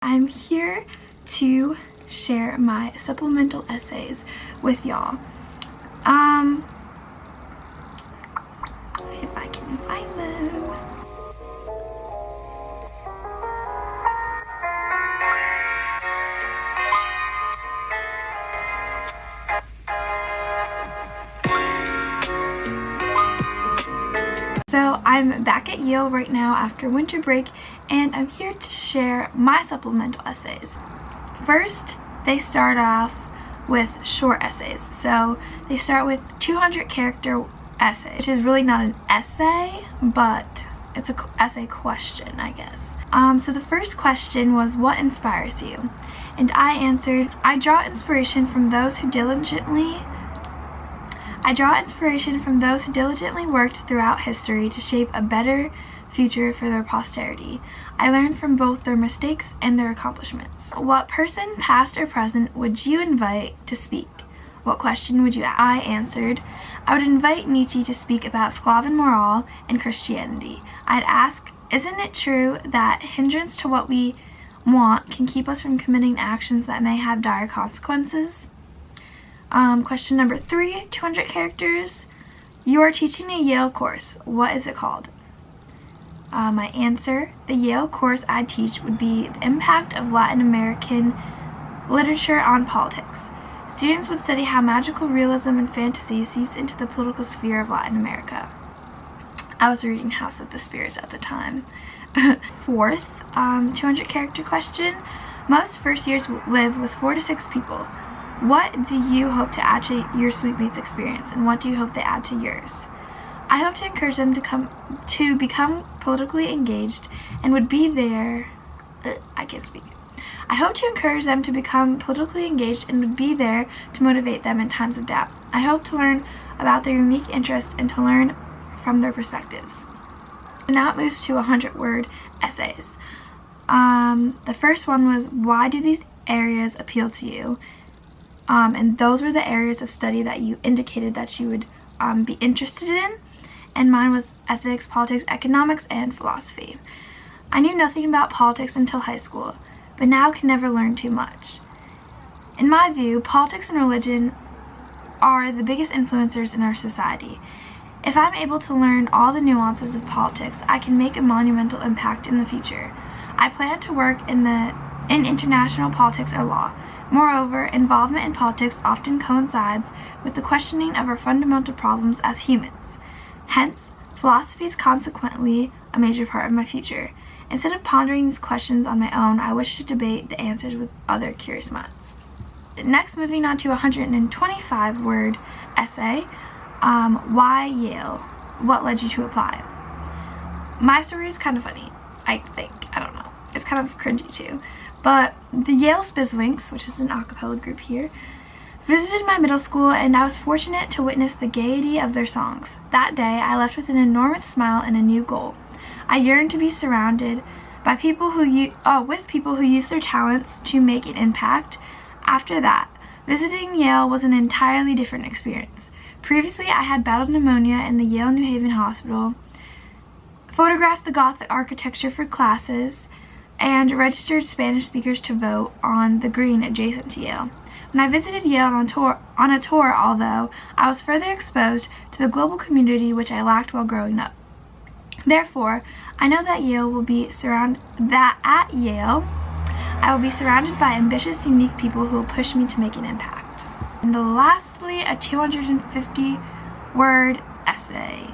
I'm here to share my supplemental essays with y'all. If I can find them. So I'm back at Yale right now after winter break, and I'm here to share my supplemental essays. First, they start off with short essays. So they start with 200 character essay, which is really not an essay, but it's an essay question, I guess. So the first question was, what inspires you? And I answered, I draw inspiration from those who diligently worked throughout history to shape a better future for their posterity. I learned from both their mistakes and their accomplishments. What person, past or present, would you invite to speak? What question would you ask? I answered, I would invite Nietzsche to speak about Slaven morale and Christianity. I'd ask, isn't it true that hindrance to what we want can keep us from committing actions that may have dire consequences? Question number 3, 200 characters. You are teaching a Yale course. What is it called? My answer, the Yale course I teach would be the impact of Latin American literature on politics. Students would study how magical realism and fantasy seeps into the political sphere of Latin America. I was reading House of the Spirits at the time. Fourth, 200 character question. Most first years live with 4 to 6 people. What do you hope to add to your suitemates experience, and what do you hope they add to yours? I hope to encourage them to become politically engaged and would be there. I hope to encourage them to become politically engaged and would be there to motivate them in times of doubt. I hope to learn about their unique interests and to learn from their perspectives. Now it moves to 100-word essays. The first one was, why do these areas appeal to you? And those were the areas of study that you indicated that you would be interested in. And mine was ethics, politics, economics, and philosophy. I knew nothing about politics until high school, but now can never learn too much. In my view, politics and religion are the biggest influencers in our society. If I'm able to learn all the nuances of politics, I can make a monumental impact in the future. I plan to work in international politics or law. Moreover, involvement in politics often coincides with the questioning of our fundamental problems as humans. Hence, philosophy is consequently a major part of my future. Instead of pondering these questions on my own, I wish to debate the answers with other curious minds. Next, moving on to a 125-word essay, why Yale? What led you to apply? My story is kind of funny, I think. I don't know. It's kind of cringy too. But the Yale Spizwinks, which is an a cappella group here, visited my middle school, and I was fortunate to witness the gaiety of their songs. That day, I left with an enormous smile and a new goal. I yearned to be surrounded by people who use their talents to make an impact. After that, visiting Yale was an entirely different experience. Previously, I had battled pneumonia in the Yale New Haven Hospital, photographed the Gothic architecture for classes, and registered Spanish speakers to vote on the green adjacent to Yale. When I visited Yale on a tour, although I was further exposed to the global community which I lacked while growing up. Therefore, I know that I will be surrounded by ambitious, unique people who will push me to make an impact. And lastly, a 250-word essay.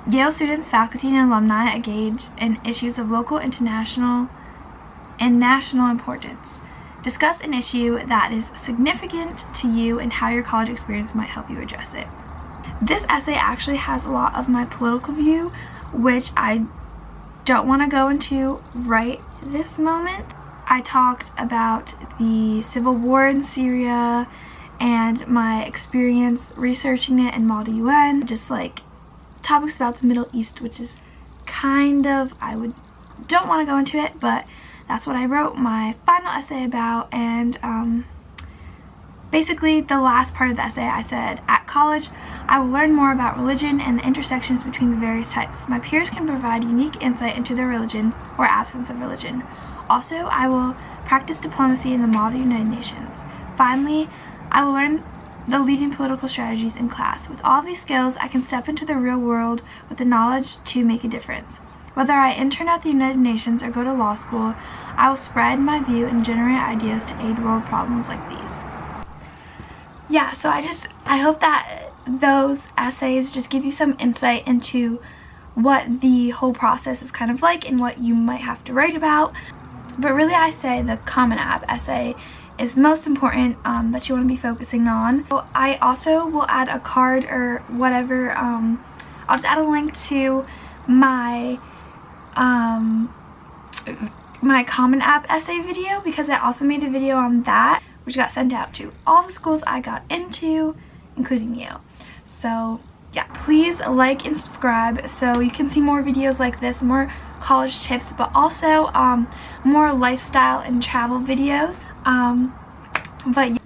Yale students, faculty, and alumni engage in issues of local, international, and national importance. Discuss an issue that is significant to you and how your college experience might help you address it. This essay actually has a lot of my political view, which I don't want to go into right this moment. I talked about the civil war in Syria and my experience researching it in Model UN, just like topics about the Middle East, which is kind of, don't want to go into it, but that's what I wrote my final essay about. And basically the last part of the essay, I said, at college I will learn more about religion and the intersections between the various types. My peers can provide unique insight into their religion or absence of religion. Also, I will practice diplomacy in the model United Nations. Finally, I will learn the leading political strategies in class. With all these skills, I can step into the real world with the knowledge to make a difference. Whether I intern at the United Nations or go to law school, I will spread my view and generate ideas to aid world problems like these. Yeah, so I hope that those essays just give you some insight into what the whole process is kind of like and what you might have to write about. But really, I say the Common App essay is the most important that you want to be focusing on. So I also will add a card or whatever. I'll just add a link to my my Common App essay video, because I also made a video on that, which got sent out to all the schools I got into, including Yale. So yeah, please like and subscribe so you can see more videos like this, more college tips, but also more lifestyle and travel videos. But